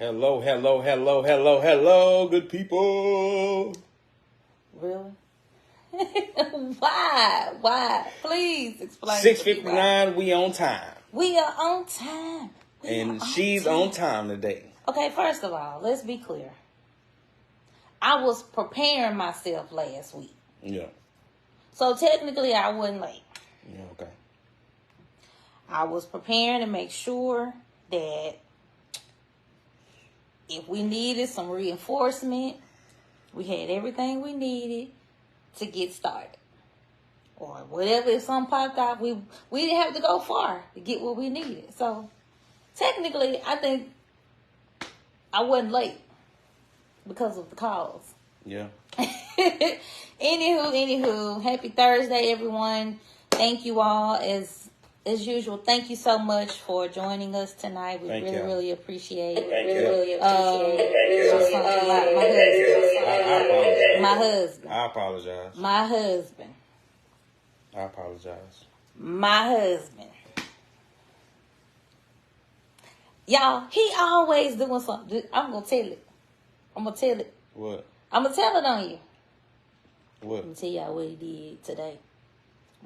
Hello, hello, hello, hello, hello, good people. Really? Why? Please explain. 6:59, we on time. We are on time. She's on time today. Okay, first of all, let's be clear. I was preparing myself last week. Yeah. So technically I wasn't late. Yeah, okay. I was preparing to make sure that if we needed some reinforcement, we had everything we needed to get started. Or whatever, if something popped out, we didn't have to go far to get what we needed. So technically, I think I wasn't late because of the calls. Yeah. Anywho, happy Thursday, everyone. Thank you all as usual. Thank you so much for joining us tonight. We really appreciate it. My husband. I apologize. My husband. I apologize. My husband. Y'all, he always doing something. I'm going to tell it. What? I'm going to tell it on you. What? I'm going to tell y'all what he did today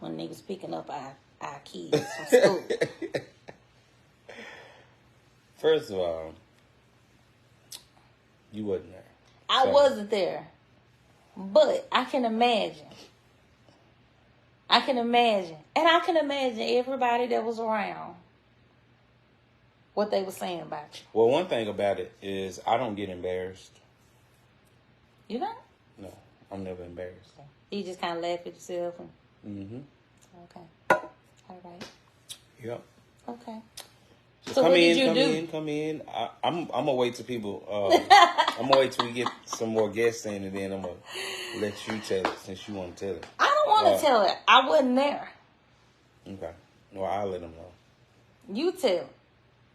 when he was picking up our kids from school. First of all, you wasn't there. I wasn't there. But I can imagine. And I can imagine everybody that was around what they were saying about you. Well, one thing about it is I don't get embarrassed. You know? No, I'm never embarrassed. You just kind of laugh at yourself. Mm-hmm. Okay. All right. Yep. Okay. So come in. I'm gonna wait till people. I'm gonna wait till we get some more guests in, and then I'm gonna let you tell it since you want to tell it. I don't want to tell it. I wasn't there. Okay. Well, I'll let them know. You tell it.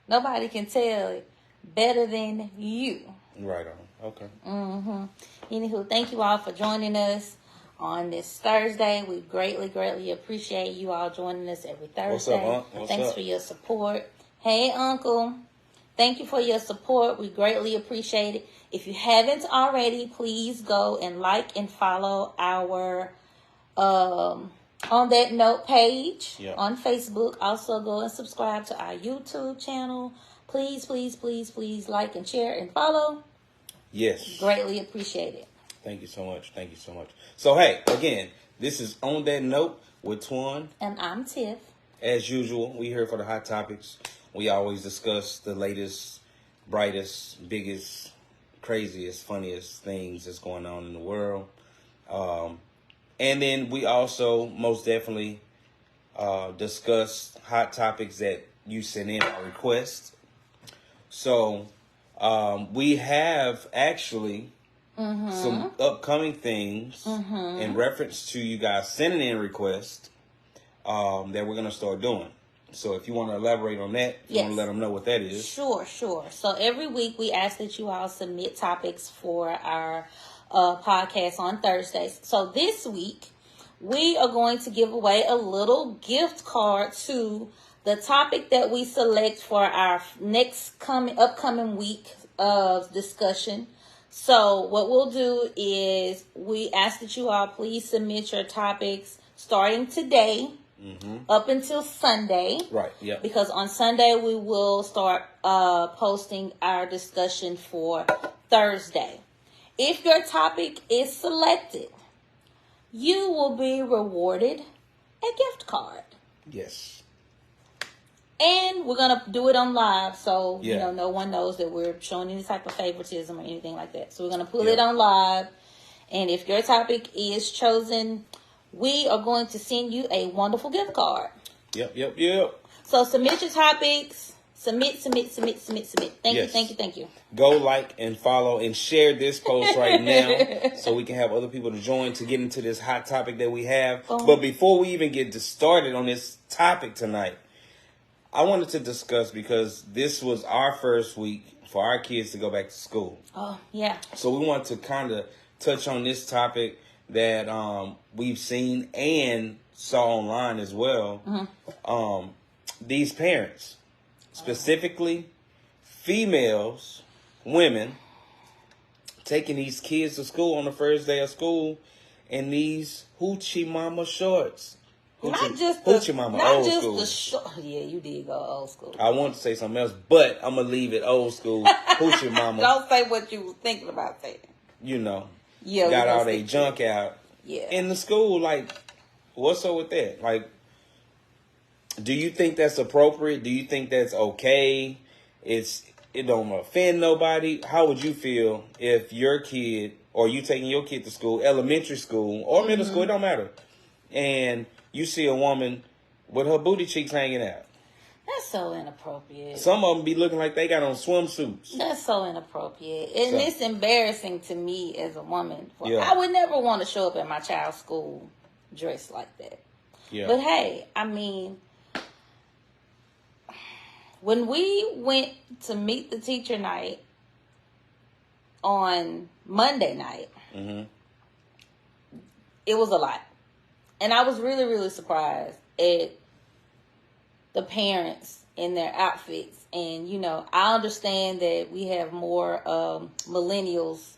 Nobody can tell it better than you. Right on. Okay. Mm-hmm. Anywho, thank you all for joining us on this Thursday. We greatly appreciate you all joining us every Thursday. What's up, Unc? Thanks for your support. Hey, Uncle. Thank you for your support. We greatly appreciate it. If you haven't already, please go and like and follow our On That Note page on Facebook. Also go and subscribe to our YouTube channel. Please like and share and follow. Yes. Greatly appreciate it. Thank you so much. So, hey, again, this is On That Note with Twane. And I'm Tiff. As usual, we here for the hot topics. We always discuss the latest, brightest, biggest, craziest, funniest things that's going on in the world. And then we also most definitely discuss hot topics that you sent in our request. So we have actually some upcoming things in reference to you guys sending in requests that we're going to start doing. So if you want to elaborate on that, you want to let them know what that is. Sure. So every week we ask that you all submit topics for our podcast on Thursdays. So this week we are going to give away a little gift card to the topic that we select for our upcoming week of discussion. So what we'll do is we ask that you all please submit your topics starting today. Up until Sunday. Right, yeah. Because on Sunday we will start posting our discussion for Thursday. If your topic is selected, you will be rewarded a gift card. Yes. And we're going to do it on live, so no one knows that we're showing any type of favoritism or anything like that. So we're going to put it on live. And if your topic is chosen, we are going to send you a wonderful gift card. Yep. So submit your topics. Submit. Thank you. Go like and follow and share this post right now so we can have other people to join to get into this hot topic that we have. But before we even get started on this topic tonight, I wanted to discuss, because this was our first week for our kids to go back to school. Oh, yeah. So we want to kind of touch on this topic that we've seen and saw online as well. These parents, specifically females women taking these kids to school on the first day of school in these hoochie mama shorts. Hoochie mama, old school. Yeah, you did go old school. I want to say something else, but I'm going to leave it old school. Hoochie mama. Don't say what you was thinking about saying. You know. Yeah, got all their junk out. Yeah. In the school, like, what's up with that? Like, do you think that's appropriate? Do you think that's okay? It don't offend nobody. How would you feel if your kid, or you taking your kid to school, elementary school or middle school, it don't matter, and you see a woman with her booty cheeks hanging out? That's so inappropriate. Some of them be looking like they got on swimsuits. That's so inappropriate. And it's embarrassing to me as a woman. Yeah. I would never want to show up at my child's school dressed like that. Yeah. But hey, I mean, when we went to meet the teacher night on Monday night, it was a lot. And I was really, really surprised at the parents in their outfits. And, you know, I understand that we have more millennials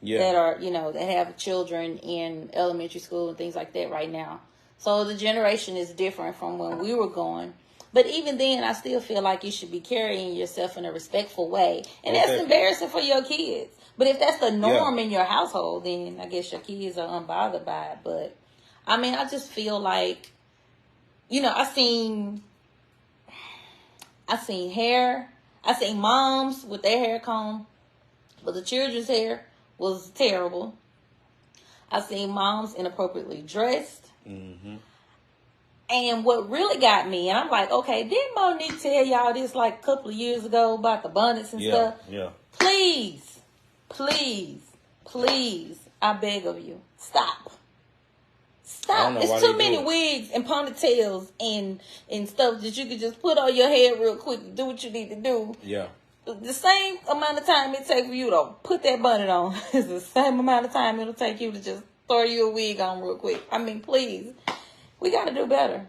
that are, you know, that have children in elementary school and things like that right now. So the generation is different from when we were going. But even then, I still feel like you should be carrying yourself in a respectful way. And that's embarrassing for your kids. But if that's the norm in your household, then I guess your kids are unbothered by it. But, I mean, I just feel like, you know, I seen hair. I seen moms with their hair combed, but the children's hair was terrible. I seen moms inappropriately dressed. And what really got me, and I'm like, okay, didn't Monique tell y'all this like a couple of years ago about the bonnets and stuff? Yeah. Please, please, please, I beg of you, stop. Stop. It's too many wigs and ponytails and stuff that you could just put on your head real quick to do what you need to do. Yeah. The same amount of time it takes for you to put that bonnet on is the same amount of time it'll take you to just throw you a wig on real quick. I mean, please. We got to do better.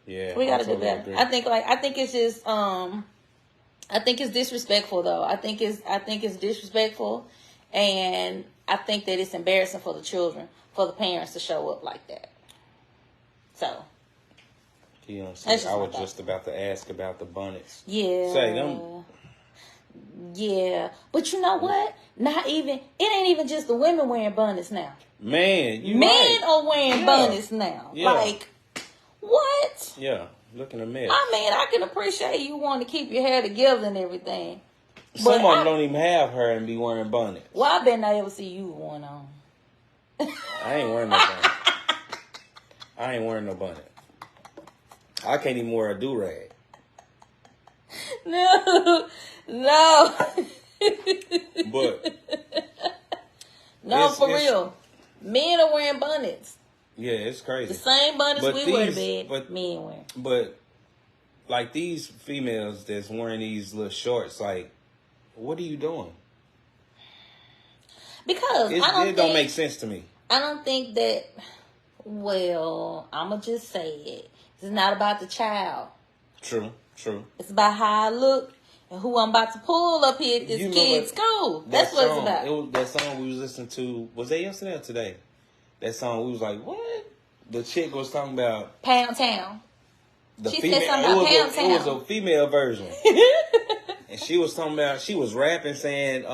Yeah. We got to do better. Agree. I think it's just I think it's disrespectful though. I think it's disrespectful, and I think that it's embarrassing for the children, for the parents to show up like that. So, you know, I was just about to ask about the bonnets. Yeah. Say them. Yeah, but you know what? It ain't even just the women wearing bonnets now. Man, men are wearing bonnets now. Yeah. Like, what? Yeah, looking a mess. I mean, I can appreciate you wanting to keep your hair together and everything. Some of them don't even have hair and be wearing bonnets. Well, I bet I ever see you with one on. I ain't wearing no bonnet. I ain't wearing no bonnet. I can't even wear a do-rag. No. But no, for real. Men are wearing bonnets. Yeah, it's crazy. The same bonnets we wear to bed, men wear. But like these females that's wearing these little shorts, like, what are you doing? Because it don't make sense to me. I don't think that. Well, I'ma just say it. It's not about the child. True. It's about how I look and who I'm about to pull up here at this kid's school. That's what it's about. It was that song we was listening to. Was that yesterday or today? That song we was like, what? The chick was talking about Pound Town. She said something about Pound Town. It was a female version. And she was talking about, she was rapping saying,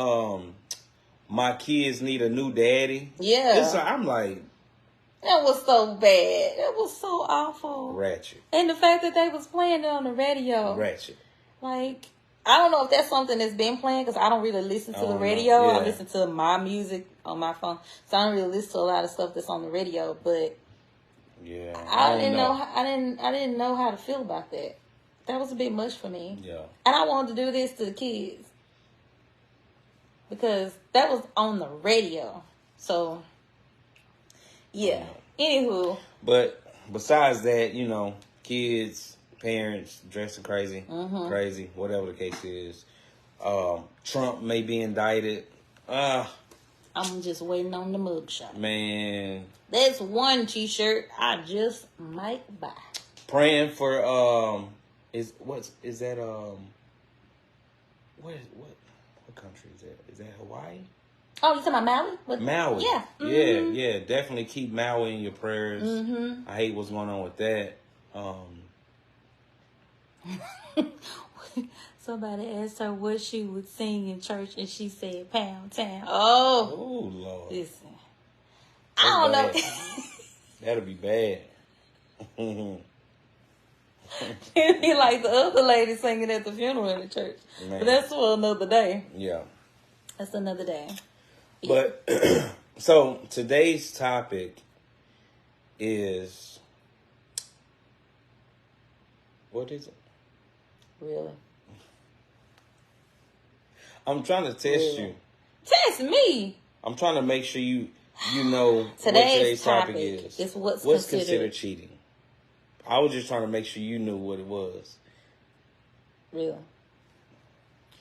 my kids need a new daddy. Yeah. I'm like, that was so bad. That was so awful. Ratchet. And the fact that they was playing it on the radio. Ratchet. Like, I don't know if that's something that's been playing because I don't really listen to the radio. Yeah. I listen to my music on my phone. So I don't really listen to a lot of stuff that's on the radio. But yeah, I didn't know how to feel about that. That was a bit much for me. Yeah. And I wanted to do this to the kids. Because that was on the radio. So yeah. Anywho. But besides that, you know, kids, parents dressing crazy, whatever the case is. Trump may be indicted. I'm just waiting on the mugshot. Man. That's one t-shirt I just might buy. Praying for what What country is that? Is that Hawaii? Oh, you talking about Maui? Maui. Yeah. Mm-hmm. Yeah. Definitely keep Maui in your prayers. Mm-hmm. I hate what's going on with that. Somebody asked her what she would sing in church, and she said Pound Town. Oh, Lord. Listen. That's I don't bad. know. That'll be bad. It'd be like the other lady singing at the funeral in the church. Man. But that's for another day. Yeah. That's another day. But, so, today's topic is, what is it? Really? I'm trying to test you. Test me. I'm trying to make sure you know what today's topic is what's considered cheating. I was just trying to make sure you knew what it was. Really?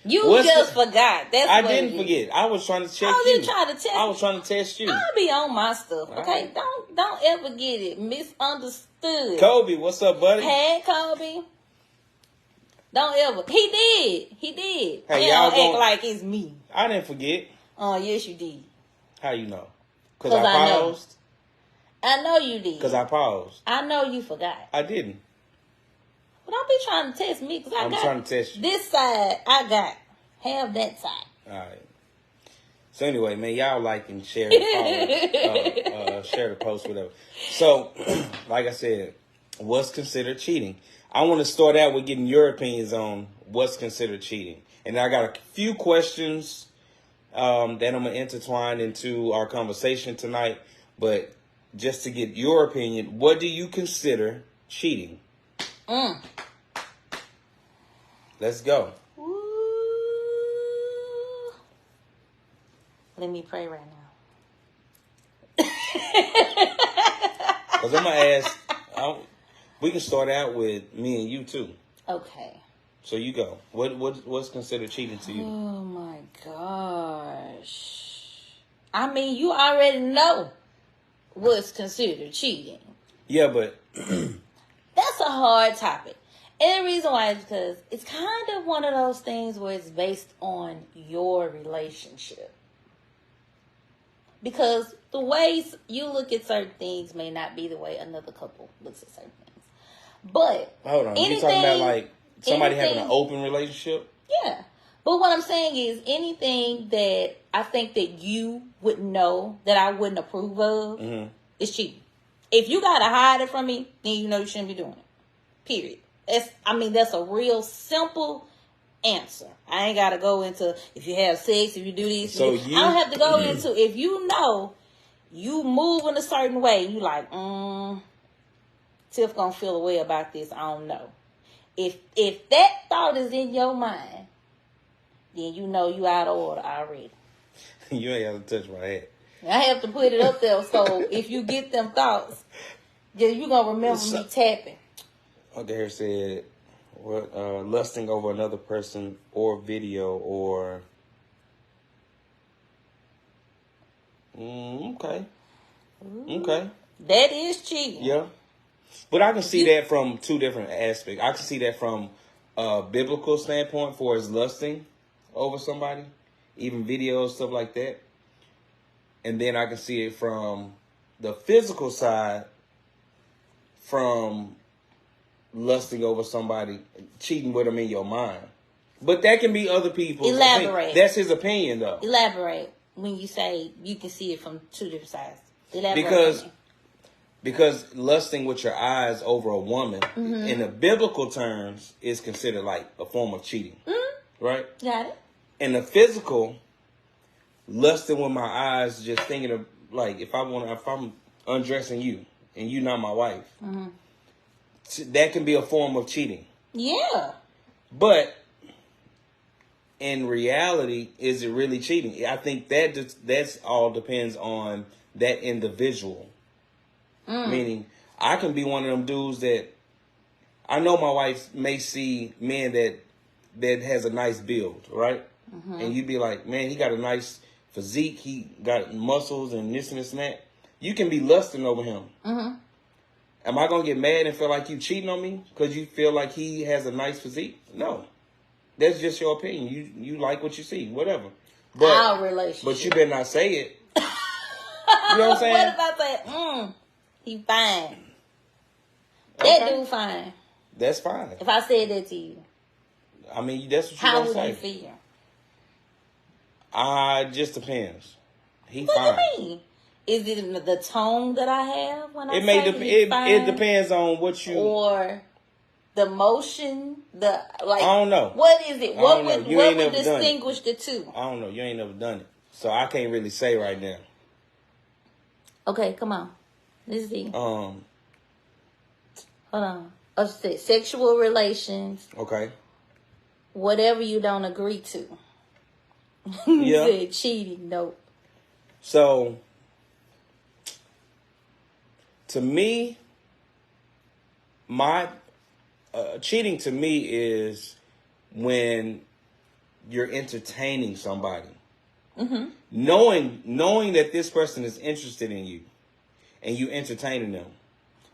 You just forgot. That's I what didn't forget. I was trying to check you. you. Trying to test I was trying to test you. I'll be on my stuff. Okay, right. Don't ever get it misunderstood. Kobe, what's up, buddy? Hey, Kobe. Don't ever. He did. Hey, y'all act like it's me. I didn't forget. Oh, yes, you did. How you know? Because I paused? I know you did. Because I paused. I know you forgot. I didn't. But don't be trying to test me. Because I'm trying to test you. This side, I got. Have that side. All right. So anyway, man, y'all like and share, share the post, whatever. So, like I said, what's considered cheating? I want to start out with getting your opinions on what's considered cheating. And I got a few questions that I'm going to intertwine into our conversation tonight. But just to get your opinion, what do you consider cheating? Let's go. Ooh. Let me pray right now. Because I'm going to ask, we can start out with me and you too. Okay. So you go. What's considered cheating to you? Oh my gosh. I mean, you already know what's considered cheating. Yeah, but that's a hard topic. And the reason why is because it's kind of one of those things where it's based on your relationship. Because the ways you look at certain things may not be the way another couple looks at certain things. But hold on, you talking about like somebody having an open relationship? Yeah. But what I'm saying is anything that I think that you would know that I wouldn't approve of is cheating. If you gotta hide it from me, then you know you shouldn't be doing it. Period. That's a real simple answer. I ain't gotta go into if you have sex, if you do this. So I don't have to go into if you know you move in a certain way. You like, Tiff gonna feel a way about this. I don't know. If that thought is in your mind, then you know you out of order already. You ain't have to touch my head. I have to put it up there so if you get them thoughts, then you gonna remember me tapping. Okay, here said, what, lusting over another person or video or... okay. Ooh, okay. That is cheating. Yeah. But I can see that from two different aspects. I can see that from a biblical standpoint for as lusting over somebody, even videos, stuff like that. And then I can see it from the physical side, from lusting over somebody, cheating with them in your mind. But that can be other people's Elaborate. opinion. That's his opinion, though. Elaborate when you say you can see it from two different sides. Elaborate. Because lusting with your eyes over a woman, in the biblical terms, is considered like a form of cheating. Right? Got it. In the physical, lusting with my eyes, just thinking of, like, if I'm undressing you and you're not my wife, that can be a form of cheating. Yeah. But in reality, is it really cheating? I think that's all depends on that individual. Meaning, I can be one of them dudes that I know my wife may see men that has a nice build, right? And you'd be like, man, he got a nice physique, he got muscles and this and that. You can be lusting over him. Am I gonna get mad and feel like you cheating on me because you feel like he has a nice physique? No. That's just your opinion. You like what you see, whatever. But our relationship. But you better not say it. You know what I'm saying? What if I say, he fine. That dude fine. That's fine. If I said that to you. I mean, that's what you're going to say. How would you feel? It just depends. He what fine. What do you mean? Is it the tone that I have when I say it depends on what you... Or the motion, I don't know. What is it? What would distinguish the two? I don't know. You ain't never done it. So I can't really say right now. Okay, come on. Let's see. Hold on. I said sexual relations. Okay. Whatever you don't agree to. Yeah. Said cheating. Nope. So, to me, my cheating to me is when you're entertaining somebody, knowing that this person is interested in you, and you entertaining them.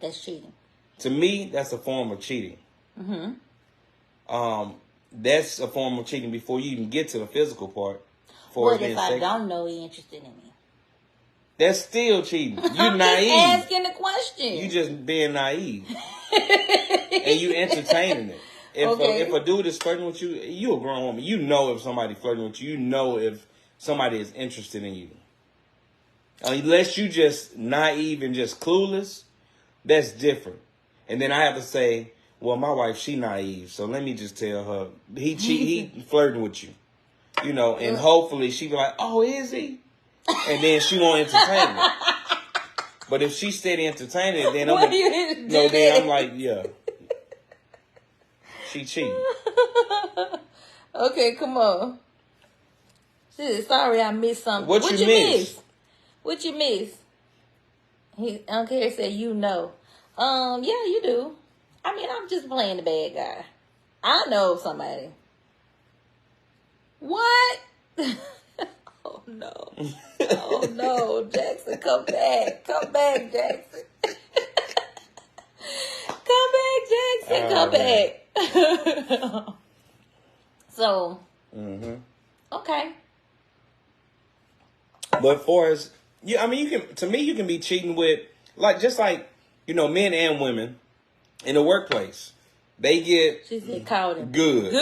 That's cheating. To me, that's a form of cheating. That's a form of cheating before you even get to the physical part. What if I don't know he's interested in me? That's still cheating. You I'm naive. Just asking the question. You just being naive. And you entertaining it. If a dude is flirting with you, you a grown woman. You know if somebody flirting with you. You know if somebody is interested in you. Unless you just naive and just clueless, that's different. And then I have to say, well, my wife, she naive. So let me just tell her, he flirting with you. You know, and hopefully she be like, oh, is he? And then she won't entertain it. But if she steady entertaining it, then I'm like, yeah. She cheating. Okay, come on. Shit, sorry I missed something. What you miss? What you miss? Uncle Harry said, you know. Yeah, you do. I mean, I'm just playing the bad guy. I know somebody. What? Oh, no. Oh, no. Jackson, come back. Come back, Jackson. Come back, Jackson. Come back. So, okay. But for as, I mean, you can be cheating with, just like, men and women in the workplace. They get she said, called him. Good.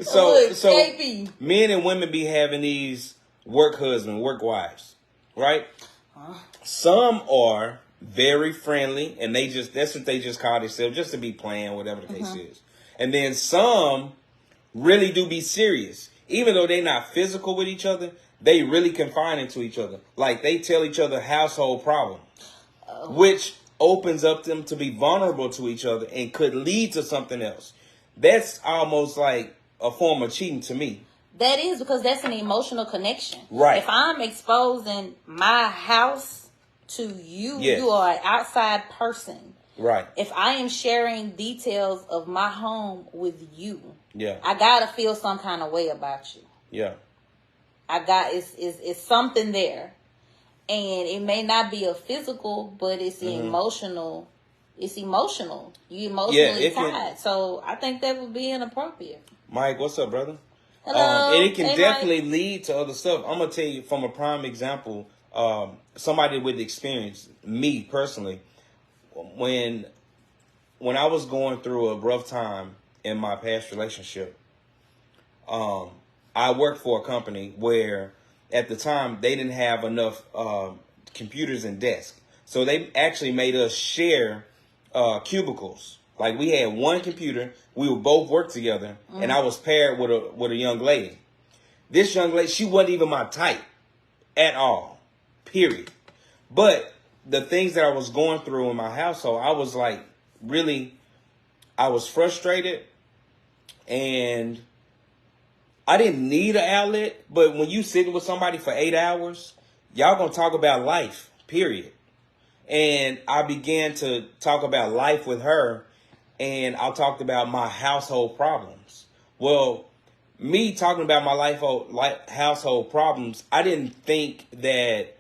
So men and women be having these work husbands, work wives, right? Some are very friendly, and that's what they just call themselves, just to be playing, whatever the case is. And then some really do be serious. Even though they're not physical with each other, they really confide into each other. Like, they tell each other household problems, which opens up them to be vulnerable to each other and could lead to something else. That's almost like a form of cheating to me. That is, because that's an emotional connection. Right. If I'm exposing my house to you, you are an outside person. Right. If I am sharing details of my home with you, I gotta feel some kind of way about you. Yeah. It's something there. And it may not be a physical, but it's emotional. It's emotional. You emotionally tied. So I think that would be inappropriate. Mike, what's up, brother? Hello. And it can definitely lead to other stuff. I'm going to tell you from a prime example, somebody with experience, me personally, when I was going through a rough time in my past relationship, I worked for a company where at the time they didn't have enough computers and desks. So they actually made us share cubicles. Like, we had one computer, we would both work together, and I was paired with a young lady. This young lady, she wasn't even my type at all, period. But the things that I was going through in my household, I was like, really, I was frustrated, and I didn't need an outlet. But when you sitting with somebody for 8 hours, y'all gonna talk about life, period. And I began to talk about life with her, and I talked about my household problems. Well, me talking about my household problems, I didn't think that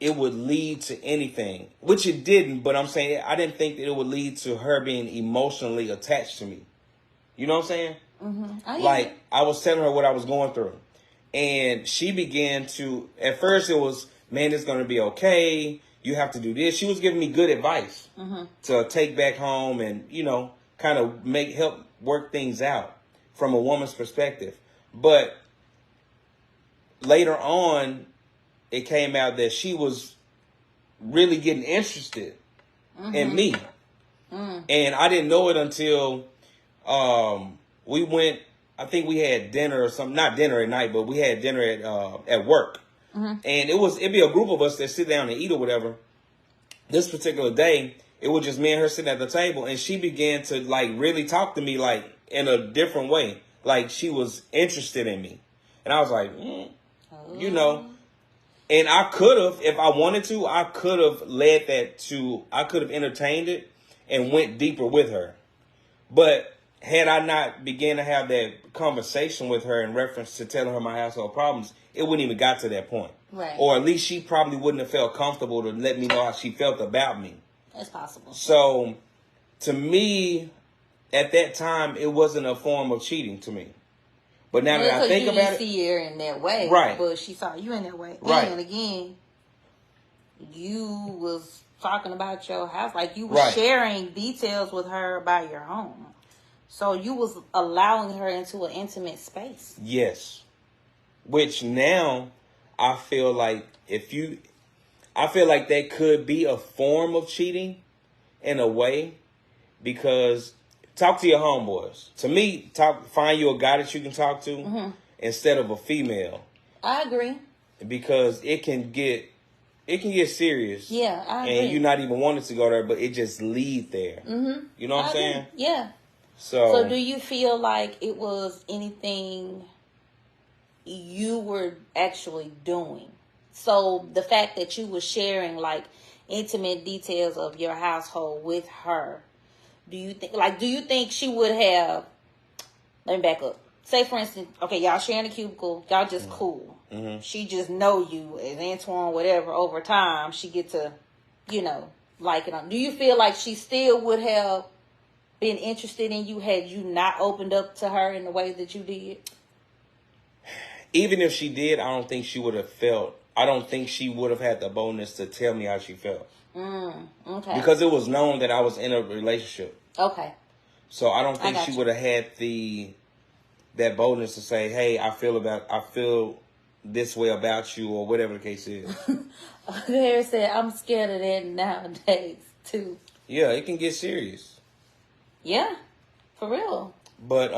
it would lead to anything, which it didn't. But I'm saying I didn't think that it would lead to her being emotionally attached to me. You know what I'm saying? Mm-hmm. Like, I was telling her what I was going through. And she began to, at first it was, man, it's going to be okay. You have to do this. She was giving me good advice to take back home and, you know, kind of help work things out from a woman's perspective. But later on, it came out that she was really getting interested in me. And I didn't know it until we went, I think we had dinner or something, not dinner at night, but we had dinner at work. And it'd be a group of us that sit down and eat or whatever. This particular day, it was just me and her sitting at the table, and she began to like really talk to me like in a different way. Like she was interested in me. And I was like, you know, and I could have, if I wanted to, I could have I could have entertained it and went deeper with her. But had I not began to have that conversation with her in reference to telling her my household problems, it wouldn't even got to that point. Right. Or at least she probably wouldn't have felt comfortable to let me know how she felt about me. That's possible. So, to me, at that time, it wasn't a form of cheating to me. But now that I think about it, you didn't see her in that way, right? But she saw you in that way, right? And again, you was talking about your house, like you was right. sharing details with her about your home. So you was allowing her into an intimate space. Yes. Which now I feel like I feel like that could be a form of cheating in a way, because talk to your homeboys. To me, find you a guy that you can talk to instead of a female. I agree. Because it can get serious. Yeah, I agree. And you're not even wanting to go there, but it just lead there. You know what I'm saying? Yeah. So do you feel like it was anything you were actually doing? So the fact that you were sharing like intimate details of your household with her, do you think she would have, let me back up. Say for instance, okay, y'all sharing a cubicle, y'all just cool. She just know you as Antoine, whatever, over time, she get to, like it on. Do you feel like she still would have been interested in you had you not opened up to her in the way that you did? Even if she did, I don't think she would have had the boldness to tell me how she felt. Okay. Because it was known that I was in a relationship. Okay. So I don't think she would have had that boldness to say, hey, I feel this way about you, or whatever the case is. Harry said, I'm scared of that nowadays too. Yeah, it can get serious. Yeah, for real. But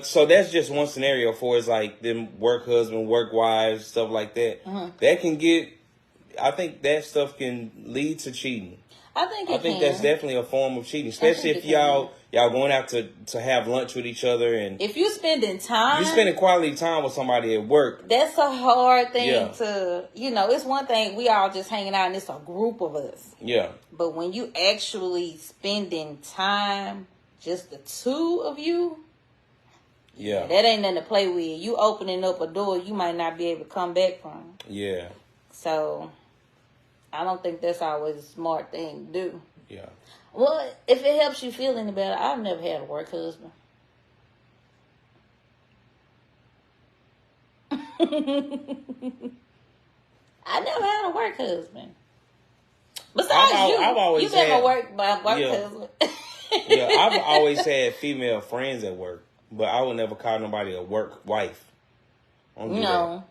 so that's just one scenario for is like them work husband, work wives, stuff like that. That can I think that stuff can lead to cheating. I think that's definitely a form of cheating, especially if y'all going out to have lunch with each other, and if you spending quality time with somebody at work. That's a hard thing to, it's one thing we all just hanging out and it's a group of us. Yeah. But when you actually spending time, just the two of you, that ain't nothing to play with. You opening up a door you might not be able to come back from. Yeah. So I don't think that's always a smart thing to do. Yeah. Well, if it helps you feel any better, I've never had a work husband. I never had a work husband. Besides you've never worked by a work husband. Yeah, I've always had female friends at work, but I would never call nobody a work wife. No.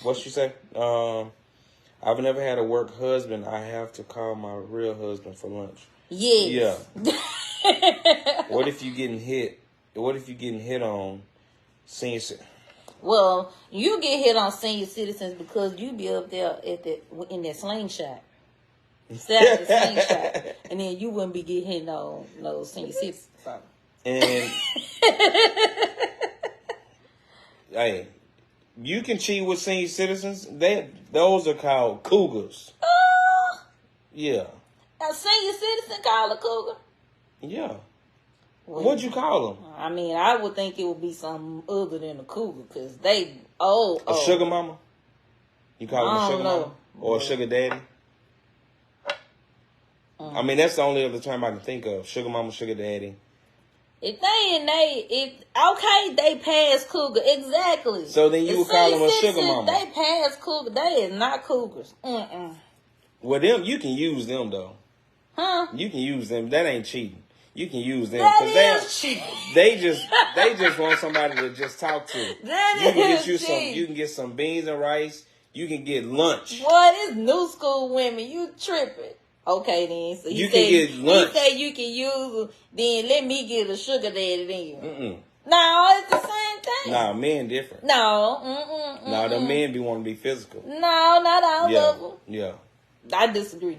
What you say? I've never had a work husband. I have to call my real husband for lunch. Yes. Yeah. What if you getting hit? What if you getting hit on senior? Well, you get hit on senior citizens because you be up there in that slingshot. Set the slingshot, and then you wouldn't be getting hit on those senior citizens. And hey, you can cheat with senior citizens. Those are called cougars. Yeah. A senior citizen called a cougar? Yeah. What'd you call them? I mean, I would think it would be something other than a cougar because they a sugar mama. You call them a sugar mama? or a sugar daddy. I mean, that's the only other term I can think of. Sugar mama, sugar daddy. If they pass cougar. Exactly. So then you would call them a sugar mama. They pass cougar. They is not cougars. Well, them, you can use them, though. Huh? You can use them. That ain't cheating. You can use them. That is cheating. They just want somebody to just talk to. You can get some beans and rice. You can get lunch. Boy, this new school women, you tripping. Okay, then. So you can get lunch. He said you can use them, then let me get a sugar daddy then. No, it's the same thing. Nah, men different. No. No, the men be wanting to be physical. No, not all of them. Yeah. I disagree.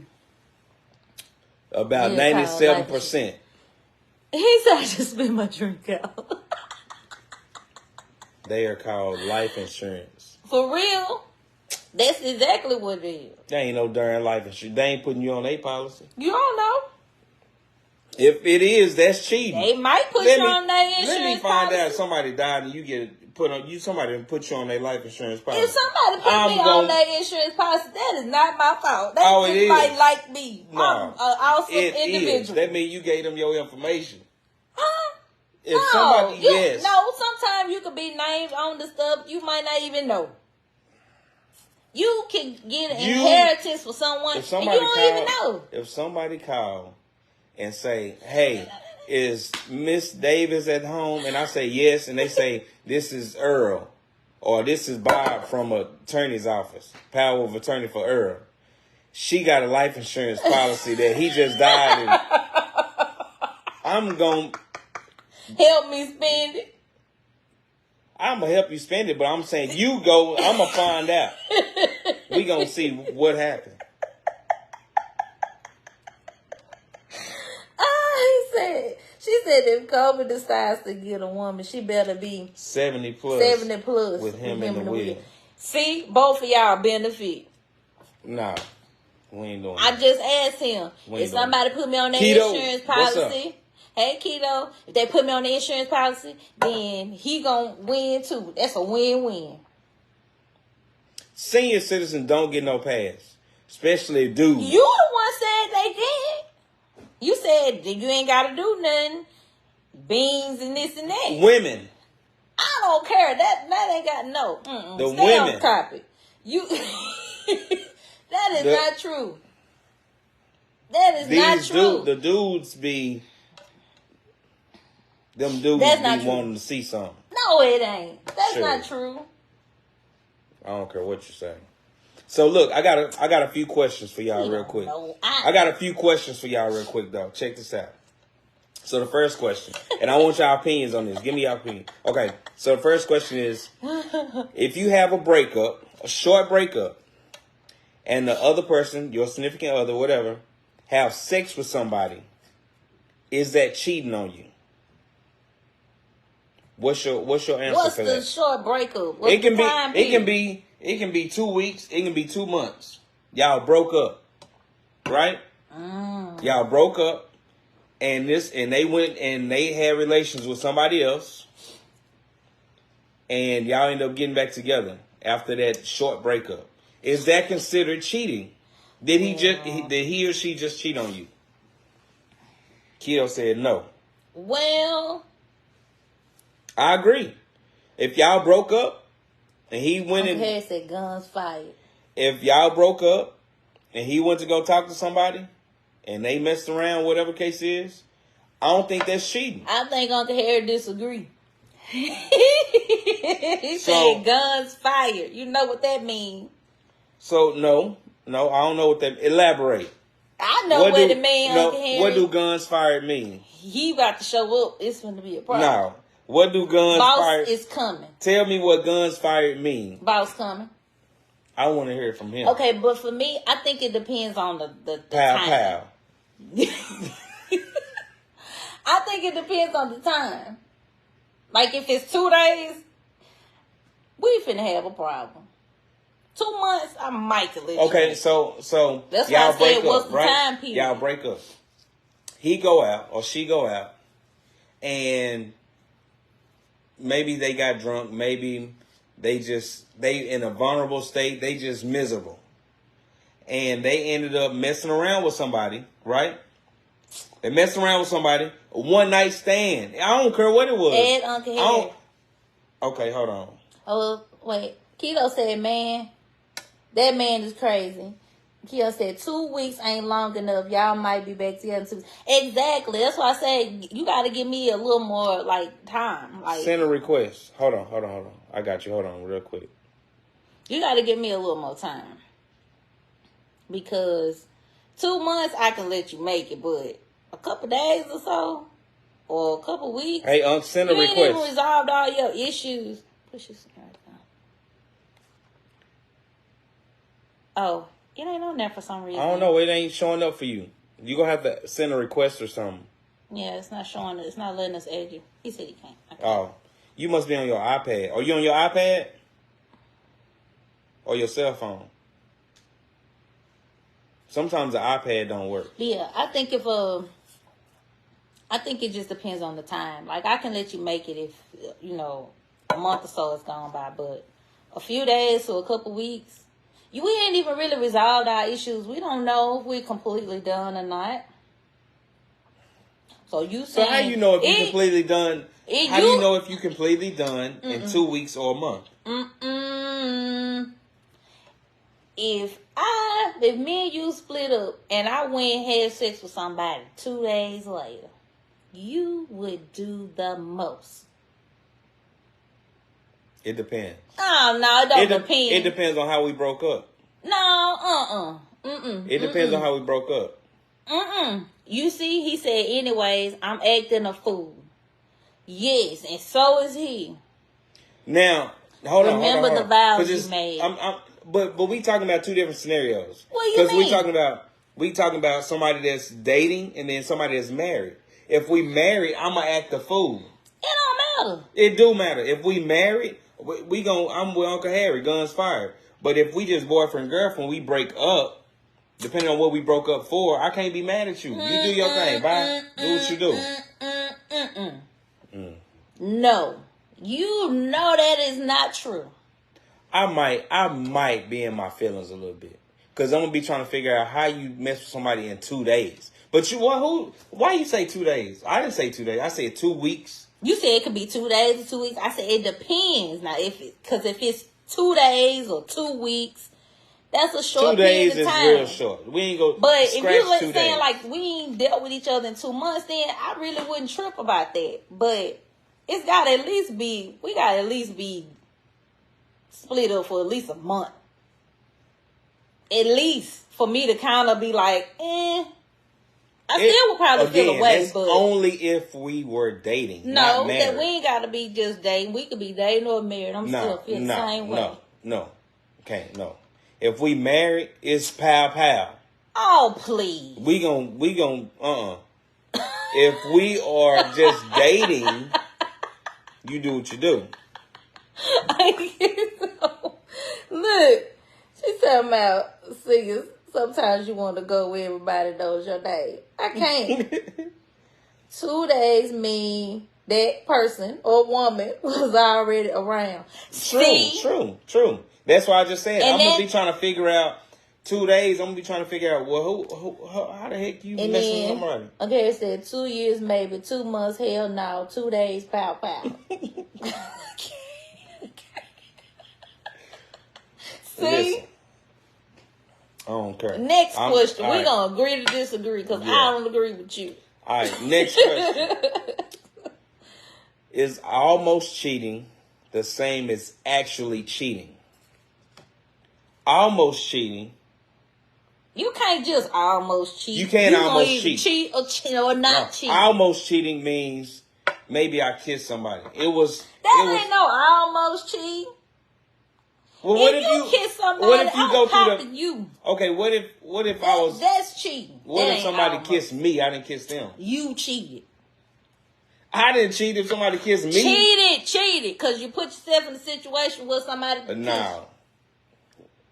About 97%. He said I just spit my drink out. They are called life insurance. For real? That's exactly what it is. They ain't no darn life insurance. They ain't putting you on their policy. You don't know. If it is, that's cheating. They might put you on their insurance policy. Let me find out if somebody died and you get put on somebody put you on their life insurance policy. If somebody put me on their insurance policy, that is not my fault. They might like me. No, I'm an awesome individual. Is. That means you gave them your information. Huh? Yes. No, sometimes you could be named on the stuff you might not even know. You can get an inheritance for someone and you don't even know. If somebody call and say, hey, is Miss Davis at home? And I say yes, and they say, this is Earl, or this is Bob from attorney's office, power of attorney for Earl. She got a life insurance policy that he just died in. I'm going to help me spend it. I'm going to help you spend it, but I'm saying you go, I'm going to find out. We going to see what happened. She said if Kobe decides to get a woman, she better be 70 plus with him in the wheel. See, both of y'all benefit. Nah, we ain't doing I that. just asked him, if somebody put me on their insurance policy, hey Keto, if they put me on the insurance policy, then he gonna win too. That's a win-win. Senior citizens don't get no pass, especially dudes. You the one said they did. You said you ain't got to do nothing. Beans and this and that. Women. I don't care. That ain't got no. The Stay women. on topic. You. That is not true. That is not true. The dudes be. Them dudes be wanting to see something. No, it ain't. That's not true. I don't care what you say. So look, I got a few questions for y'all real quick. I got a few questions for y'all real quick though. Check this out. So the first question, and I want y'all opinions on this. Give me your opinion. Okay. So the first question is, if you have a breakup, a short breakup, and the other person, your significant other, whatever, have sex with somebody, is that cheating on you? What's your answer for that? What's the short breakup? It can be 2 weeks. It can be 2 months. Y'all broke up, right? Y'all broke up, and they went and they had relations with somebody else, and y'all end up getting back together after that short breakup. Is that considered cheating? Did he or she just cheat on you? Keto said no. Well, I agree. If y'all broke up and he went and said guns fired. If y'all broke up and he went to go talk to somebody and they messed around, whatever case is, I don't think that's cheating. I think Uncle Harry disagree. He said guns fired. You know what that means? So no, I don't know what that. Elaborate. I know what it means, Uncle Harry. What do guns fired mean? He about to show up. It's going to be a problem. No. What do guns fired? Boss is coming. Tell me what guns fired mean. Boss coming. I want to hear it from him. Okay, but for me, I think it depends on the pow, time. Pow. I think it depends on the time. Like if it's 2 days, we finna have a problem. 2 months, I might let you. Okay, so that's y'all why I break said, what's up, the right? time period? Y'all break up. He go out or she go out, and maybe they got drunk. Maybe they in a vulnerable state. They just miserable. and they ended up messing around with somebody, right? They messed around with somebody. A one night stand. I don't care what it was. Ed Uncle Harry. Okay, hold on. Oh, wait. Keto said, man, that man is crazy. Keto said 2 weeks ain't long enough. Y'all might be back together in 2 weeks. Exactly. That's why I say you got to give me a little more like time. Like, send a request. Hold on. I got you. Hold on real quick. You got to give me a little more time. Because 2 months I can let you make it, but a couple days or so, or a couple weeks. Hey, send a request. You ain't even resolved all your issues. Push this right down. Oh, it ain't on there for some reason. I don't know. It ain't showing up for you. You gonna have to send a request or something. Yeah, it's not showing. It's not letting us add you. He said he can't. Oh, you must be on your iPad. Are you on your iPad? Or your cell phone? Sometimes the iPad don't work. Yeah, I think it just depends on the time. Like, I can let you make it if, a month or so has gone by, but a few days to a couple weeks, we ain't even really resolved our issues. We don't know if we're completely done or not. So you saying... So how you know if you're completely done? How do you know if you're completely done in 2 weeks or a month? If me and you split up and I went and had sex with somebody 2 days later, you would do the most. It depends. Oh, no, it don't depend. It depends on how we broke up. No, It depends on how we broke up. You see, he said, anyways, I'm acting a fool. Yes, and so is he. Now, hold on. Remember the vows you made. But we talking about two different scenarios. What do you mean? we talking about somebody that's dating and then somebody that's married. If we married, I'ma act a fool. It don't matter. It do matter. If we married, I'm with Uncle Harry, guns fired. But if we just boyfriend girlfriend, we break up. Depending on what we broke up for, I can't be mad at you. You do your thing. Bye. Do what you do. No, you know that is not true. I might be in my feelings a little bit. Because I'm going to be trying to figure out how you mess with somebody in 2 days. But why you say 2 days? I didn't say 2 days. I said 2 weeks. You said it could be 2 days or 2 weeks. I said it depends. Now, if it's 2 days or 2 weeks, that's a short period of time. 2 days is real short. We ain't go. But if you're saying like we ain't dealt with each other in 2 months, then I really wouldn't trip about that. But we got to at least be split up for at least a month. At least for me to kind of be like, I still would probably feel away. That's but only if we were dating. No, not married. That we ain't got to be just dating. We could be dating or married. I'm still feel the same way. No. If we married, it's pow. Oh, please. We gon' If we are just dating, you do what you do. Look, she's talking about singers. Sometimes you want to go where everybody knows your name. I can't. 2 days mean that person or woman was already around. True. That's why I just said I'm gonna be trying to figure out 2 days. I'm gonna be trying to figure out how the heck you messing with somebody. Okay, it said 2 years, maybe 2 months. Hell no, 2 days. Pow. See. Listen, I don't care. Next question. We're gonna agree to disagree because I don't agree with you. All right. Next question. Is almost cheating the same as actually cheating? Almost cheating. You can't just almost cheat. You can't almost cheat. Cheat or not cheat. Almost cheating means maybe I kissed somebody. Ain't no almost cheat. Well, if you kiss somebody, Okay, what if that's cheating. What if somebody kissed me? I didn't kiss them. You cheated. I didn't cheat if somebody kissed me. Cheated, because you put yourself in a situation where somebody. No.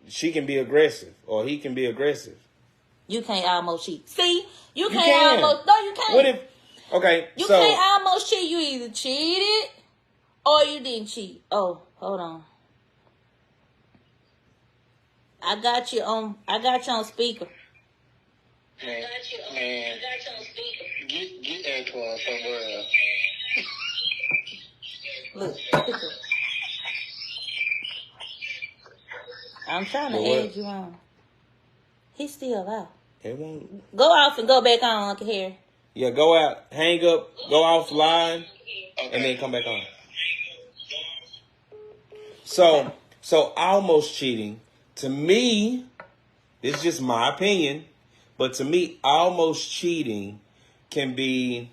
She can be aggressive, or he can be aggressive. You can't almost cheat. See, you can't almost. No, you can't. What if? Okay, you can't almost cheat. You either cheated or you didn't cheat. Oh, hold on. I got you on speaker. Man, man, get Antoine somewhere else. Look. I'm trying to add you on. He's still out. It won't. Go off and go back on, Uncle Harry. Yeah, go out, hang up, go offline, and then come back on. So almost cheating, to me, this is just my opinion, but to me, almost cheating can be.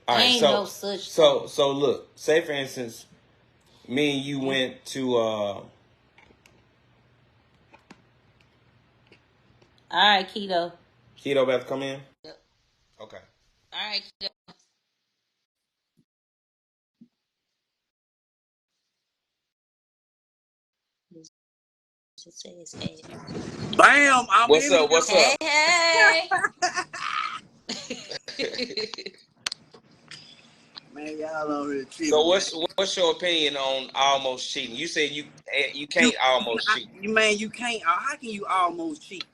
All right, Ain't no such so look, say for instance, me and you went to All right, Keto. Keto about to come in? Yep. Okay. All right, Keto. Bam! I'm What's in up? here. What's up? Hey. Man, y'all already So tripping, man. what's your opinion on almost cheating? You said you can't almost cheat. Man, you can't. How can you almost cheat?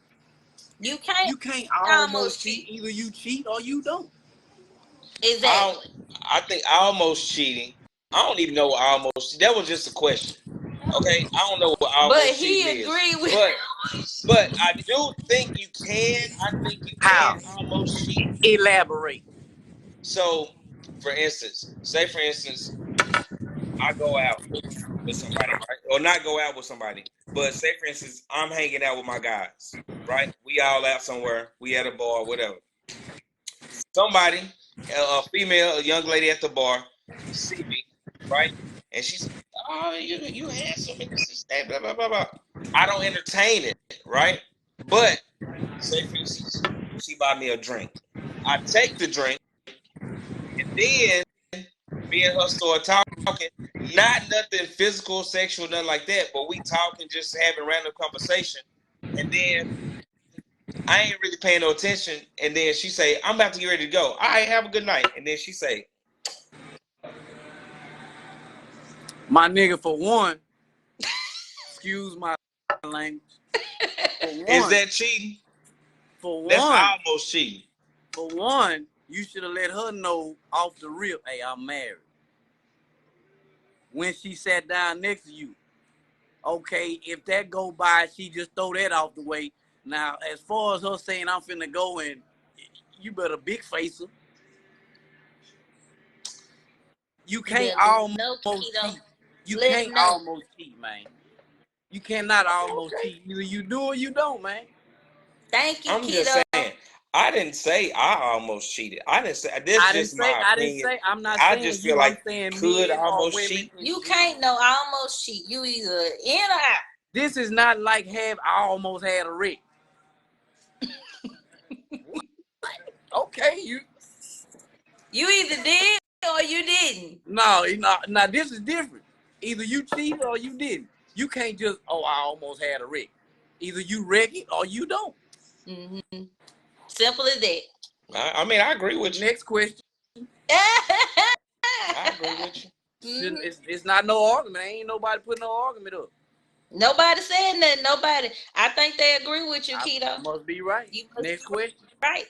You can't. You can't almost cheat. Either you cheat or you don't. Exactly. I think almost cheating. I don't even know what almost. That was just a question. Okay, I don't know what almost cheating is. But I do think you can. I think you How? can almost cheat. Elaborate. So, for instance, I go out with somebody, right? Or not go out with somebody, but say for instance, I'm hanging out with my guys, right? We all out somewhere. We at a bar, whatever. Somebody, a female, a young lady at the bar, see me, right? And she's, oh, you handsome, and this is that, blah blah blah blah. I don't entertain it, right? But say for instance, she buy me a drink. I take the drink, and then me and her start talking. Not nothing physical, sexual, nothing like that. But we talking, just having random conversation, and then I ain't really paying no attention. And then she say, "I'm about to get ready to go. All right, have a good night." And then she say, My nigga, for one, excuse my language. For one, "Is that cheating?" That's almost cheating. For one, you should have let her know off the rip, hey, I'm married. When she sat down next to you. Okay, if that go by, she just throw that off the way. Now, as far as her saying I'm finna go and you better big face her. You can't almost cheat. You can't almost cheat, man. You cannot almost cheat. Either you do or you don't, man. Thank you, I'm Keto. just saying. I didn't say I almost cheated. I didn't say this. Is just my opinion. I'm not I saying just you. feel like I'm saying could men or almost women. cheat. You can't no almost cheat. You either in or out. This is not like I almost had a wreck. Okay, you either did or you didn't. No, now this is different. Either you cheated or you didn't. You can't just, I almost had a wreck. Either you wreck it or you don't. Mm-hmm. Simple as that. I mean, I agree with you. Next question. I agree with you. Mm-hmm. It's not no argument. Ain't nobody putting no argument up. Nobody said nothing. Nobody. I think they agree with you, Keto. Must be right. Next question. Right.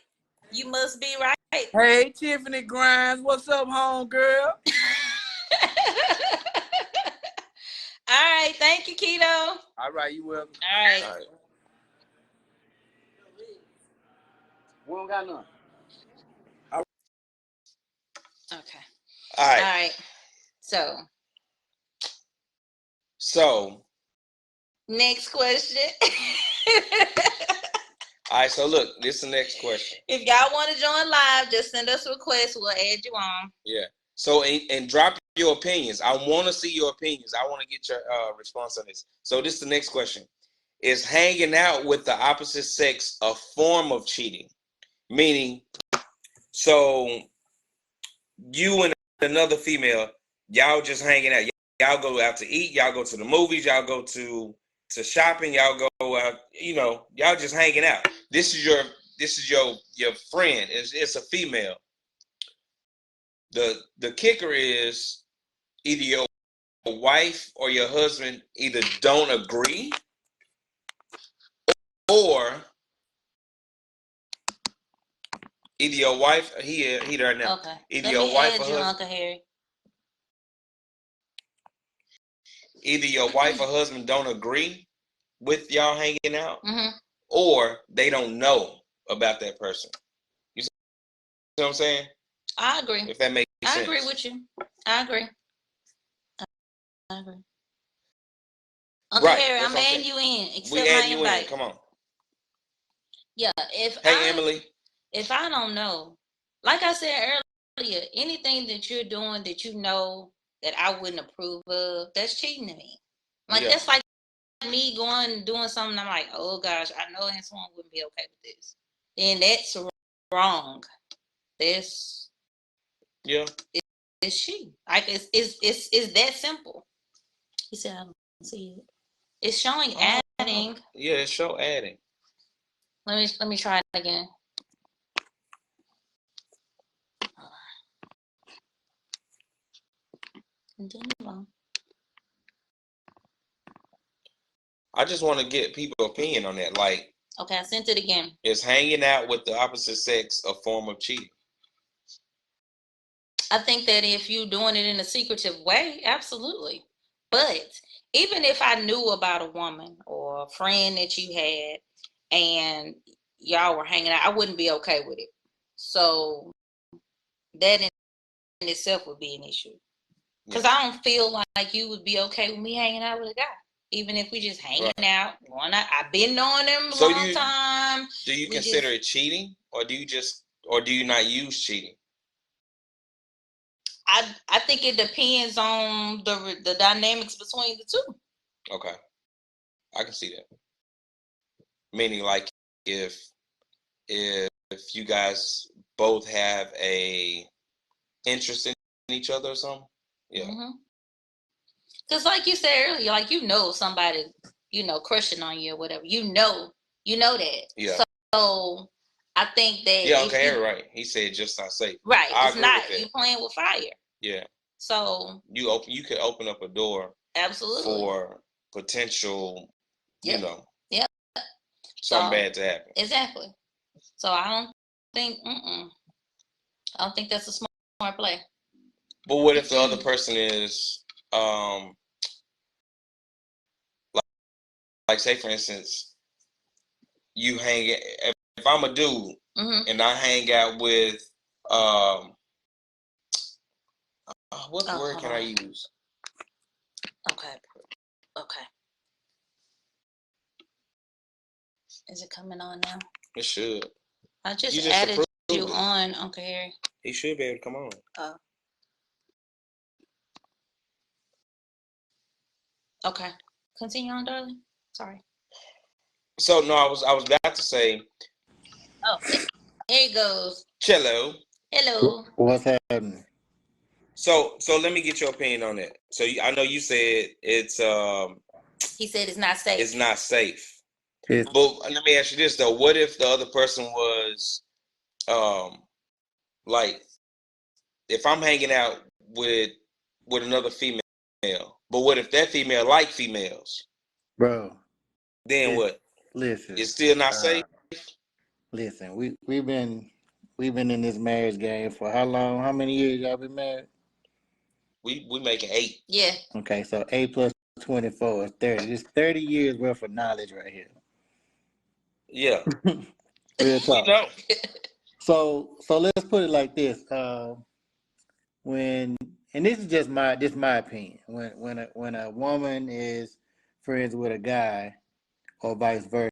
You must be right. Hey, Tiffany Grimes, what's up, home girl? All right. Thank you, Keto. All right, you welcome. All right. We don't got none. Okay. All right. All right. So. Next question. All right, so look, this is the next question. If y'all want to join live, just send us a request. We'll add you on. Yeah. So, and drop your opinions. I want to see your opinions. I want to get your response on this. So, this is the next question. Is hanging out with the opposite sex a form of cheating? Meaning, so you and another female, y'all just hanging out. Y'all go out to eat. Y'all go to the movies. Y'all go to shopping. Y'all go out. Y'all just hanging out. This is your friend. It's a female. The kicker is either your wife or your husband either don't agree or either your wife, he there now. Okay. Either Let your me wife add or you, husband, Uncle Harry. either your wife or husband don't agree with y'all hanging out, Mm-hmm. or they don't know about that person. You see what I'm saying? I agree. If that makes sense. I agree with you. I agree. Uncle Right, Harry, that's I'm what I'm adding saying. you in. We Accept my adding you in. invite. Come on. Yeah, Hey, Emily. if I don't know, like I said earlier, anything that you're doing that you know that I wouldn't approve of, that's cheating to me. Like that's like me going and doing something. I'm like, oh gosh, I know Antoine wouldn't be okay with this. Then that's wrong. This is cheating. Like it's that simple. He said, I don't see it. It's showing adding. Yeah, it's show adding. Let me try it again. Continue. I just want to get people's opinion on that. Like, okay, I sent it again. Is hanging out with the opposite sex a form of cheating? I think that if you're doing it in a secretive way, absolutely. But even if I knew about a woman or a friend that you had and y'all were hanging out, I wouldn't be okay with it. So that in itself would be an issue. Because I don't feel like you would be okay with me hanging out with a guy. Even if we just hanging out. I've been knowing them a long time. Do you consider it cheating? Or do you not use cheating? I think it depends on the dynamics between the two. Okay. I can see that. Meaning like if you guys both have a interest in each other or something. Yeah. Because like you said earlier, like somebody, crushing on you or whatever. You know that. Yeah. So I think that okay, right. He said just not safe. Right. It's not. You playing with fire. Yeah. So you could open up a door absolutely for potential, something bad to happen. Exactly. So I don't think that's a smart play. But what if the other person is like say for instance, you hang if I'm a dude and I hang out with what word can I use? Okay. Is it coming on now? It should. I just added you on, Uncle Harry. He should be able to come on. Oh. Okay. Continue on, darling. Sorry. So no, I was about to say. Oh, here it goes. Cello. Hello. What's happening? So let me get your opinion on that. So I know you said it's he said it's not safe. It's not safe. But let me ask you this though: what if the other person was, like, if I'm hanging out with another female, but what if that female like females? Bro. Then what? Listen. It's still not safe. Listen, we've been in this marriage game for how long? How many years y'all been married? We making 8. Yeah. Okay, so 8 plus 24 is 30. It's 30 years worth of knowledge right here. Yeah. Real talk. We know. So let's put it like this. And this is just my opinion. When a woman is friends with a guy or vice versa,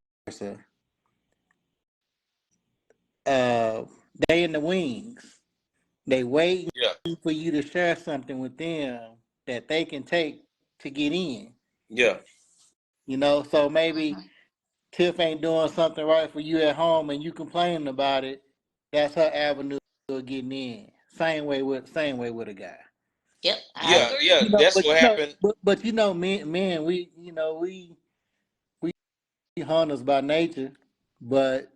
they in the wings. They waiting for you to share something with them that they can take to get in. Yeah. So maybe Tiff ain't doing something right for you at home and you complaining about it. That's her avenue of getting in. Same way with a guy. Yep. Yeah. That's what happened. But men, we hunters by nature, but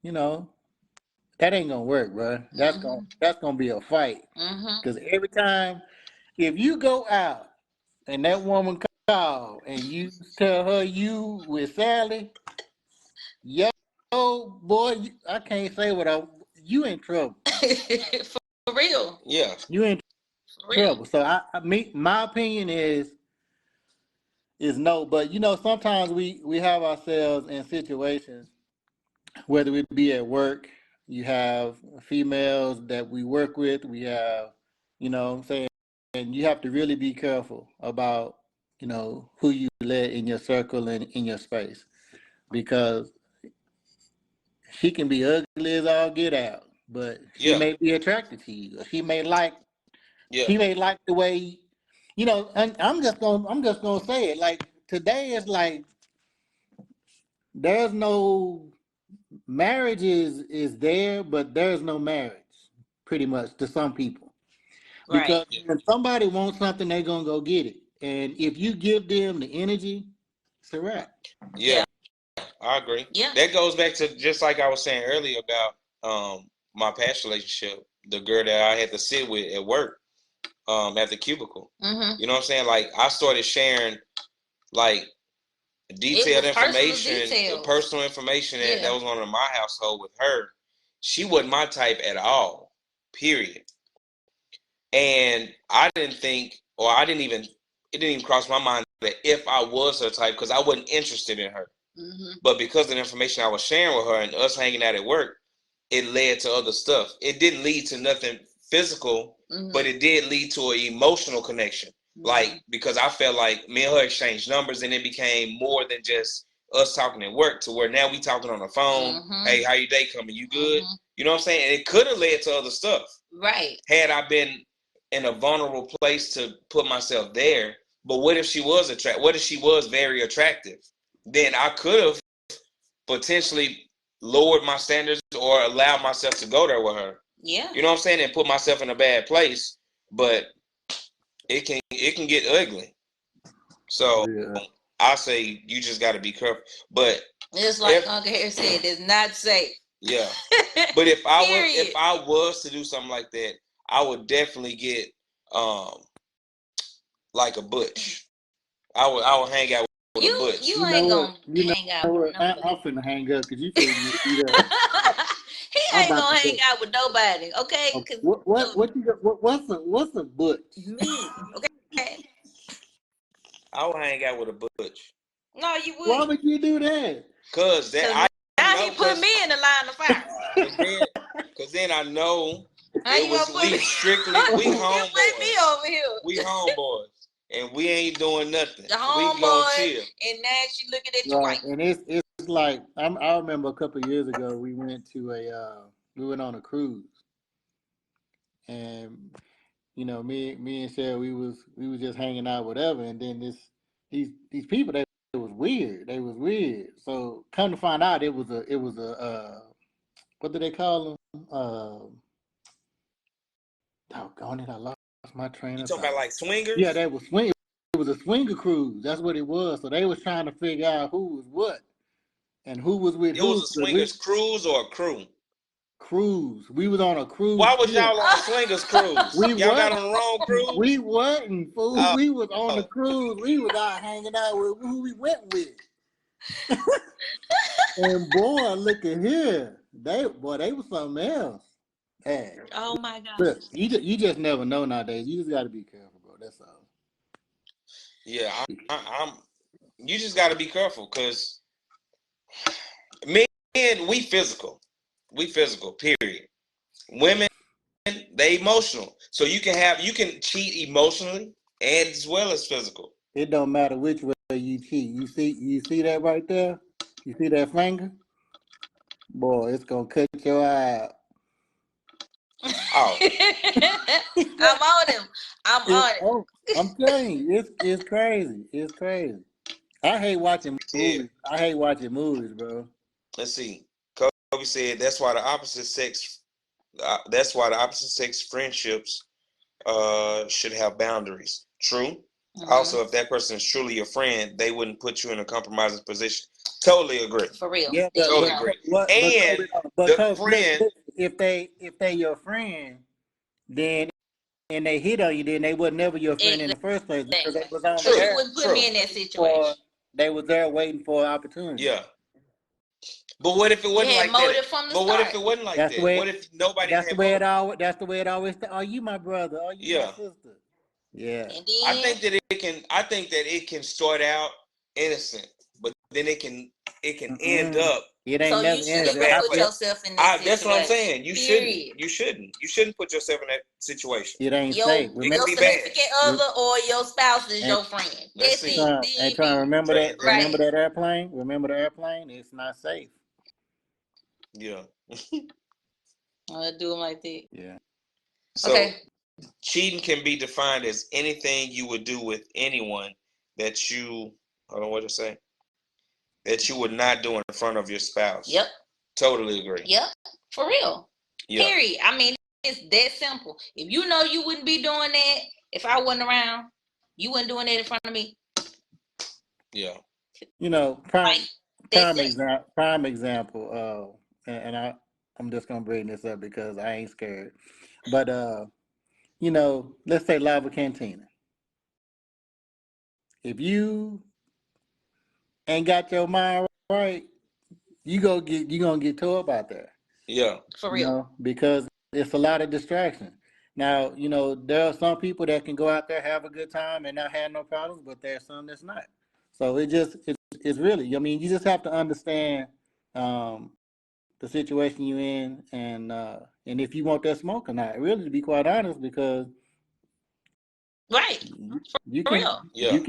that ain't gonna work, bro. That's gonna be a fight. Because every time if you go out and that woman call and you tell her you with Sally, yo, boy, I can't say what you in trouble. For real. Yeah. You in For real. trouble. So my opinion is no, but sometimes we have ourselves in situations, whether it be at work, you have females that we work with, we have, what I'm saying, and you have to really be careful about, who you let in your circle and in your space, because she can be ugly as all get out, but she Yeah. may be attracted to you. Or Yeah. she may like the way, and I'm just gonna say it. Like today is like there's no marriage is there, but there's no marriage, pretty much to some people. Right. Because when somebody wants something, they're gonna go get it. And if you give them the energy, it's a wrap. Yeah. I agree. Yeah. That goes back to just like I was saying earlier about my past relationship, the girl that I had to sit with at work, at the cubicle. Mm-hmm. You know what I'm saying? Like I started sharing like detailed information, personal information that was on in my household with her. She wasn't my type at all. Period. And I didn't think, or it didn't even cross my mind that if I was her type, because I wasn't interested in her. Mm-hmm. But because of the information I was sharing with her and us hanging out at work, it led to other stuff. It didn't lead to nothing physical, but it did lead to an emotional connection. Like, because I felt like me and her exchanged numbers and it became more than just us talking at work, to where now we talking on the phone. Hey, how your day coming? You good? You know what I'm saying? And it could have led to other stuff. Right. Had I been in a vulnerable place to put myself there. But what if she was what if she was very attractive? Then I could have potentially lowered my standards or allowed myself to go there with her. Yeah. You know what I'm saying? And put myself in a bad place. But it can get ugly. So I say you just got to be careful. But it's like Uncle Harry said, it's not safe. Yeah. But if I was to do something like that, I would definitely get like a butch. I would hang out with a butch. You ain't gonna hang out with nobody. I'm finna hang up because you finna get beat up. He ain't gonna hang out with nobody, okay? What's a butch? Me, okay? I would hang out with a butch. No, you wouldn't. Why would you do that? Cause he put me in the line of fire. Cause then I know we strictly we homeboys. Put me over here. We homeboys. And we ain't doing nothing. The homeboy, chill. And now she looking at you right. And it's like I remember a couple of years ago we went on a cruise, and me and Sarah we was just hanging out, whatever, and then these people, they was weird. They was weird. So come to find out, it was a what do they call them? Doggone it, I lost my train of thought. You talking about like swingers? Yeah, they were swingers. It was a swinger cruise. That's what it was. So they was trying to figure out who was what and who was with who. It was a swingers cruise or a crew? Cruise. We was on a cruise. Why was y'all on a swingers cruise? Y'all got on the wrong cruise? We wasn't, fool. We was on the cruise. We was out hanging out with who we went with. And boy, look at here. They was something else. Hey. Oh my God. Look, you just never know nowadays. You just got to be careful, bro. That's all. Yeah, I'm. You just got to be careful, because men, we physical. We physical. Period. Women, they emotional. So you can cheat emotionally and as well as physical. It don't matter which way you cheat. You see that right there? You see that finger? Boy, it's gonna cut your eye out. Oh. I'm on him. I'm on it. Oh, I'm telling you, it's crazy. It's crazy. I hate watching movies. I hate watching movies, bro. Let's see. Kobe said that's why the opposite sex friendships should have boundaries. True. Also, if that person is truly your friend, they wouldn't put you in a compromising position. Totally agree. For real. Yeah, totally agree. But friend, if they your friend, then and they hit on you, then they were never your friend in the first place because they was only So you True. there wouldn't put True. me in that for, situation. they was there waiting for an opportunity. Yeah. But what if it You wasn't had like that? motive from the But what if start. it wasn't like That's the that? way. What if nobody That's the had way it motive? always. That's the way it always. Are you my brother? Are you my Yeah. sister? Yeah. And I then think that it can. I think that it can start out innocent, but then it can end Mm-mm. up It so ain't you never in a ended. shouldn't bad put place. yourself in that That's what I'm situation. saying. You Period. shouldn't put yourself in that situation. It ain't Your safe. It can your be bad. significant other or your spouse is And your friend. Let's That's see. it. hey, Then Twan, remember that. Transaction. Remember right. that airplane. Remember the airplane. It's not safe. Yeah. I'll do them like that. Yeah. So Okay. cheating can be defined as anything you would do with anyone that you. Hold on. What to say? That you would not do in front of your spouse. Yep. Totally agree. Yep. For real. Yeah. Period. I mean, it's that simple. If you know you wouldn't be doing that if I wasn't around, you wouldn't doing that in front of me. Yeah. You know, Like that's it. prime example. And I'm just gonna bring this up because I ain't scared. But you know, let's say Lava Cantina. If you ain't got your mind right, you gonna get tore up out there. Yeah. For You real. know, because it's a lot of distraction. Now, you know, there are some people that can go out there, have a good time and not have no problems, but there's some that's not. So it's really, I mean, you just have to understand the situation you're in and if you want that smoke or not. Really, to be quite honest, because Right. you For can real. Yeah. you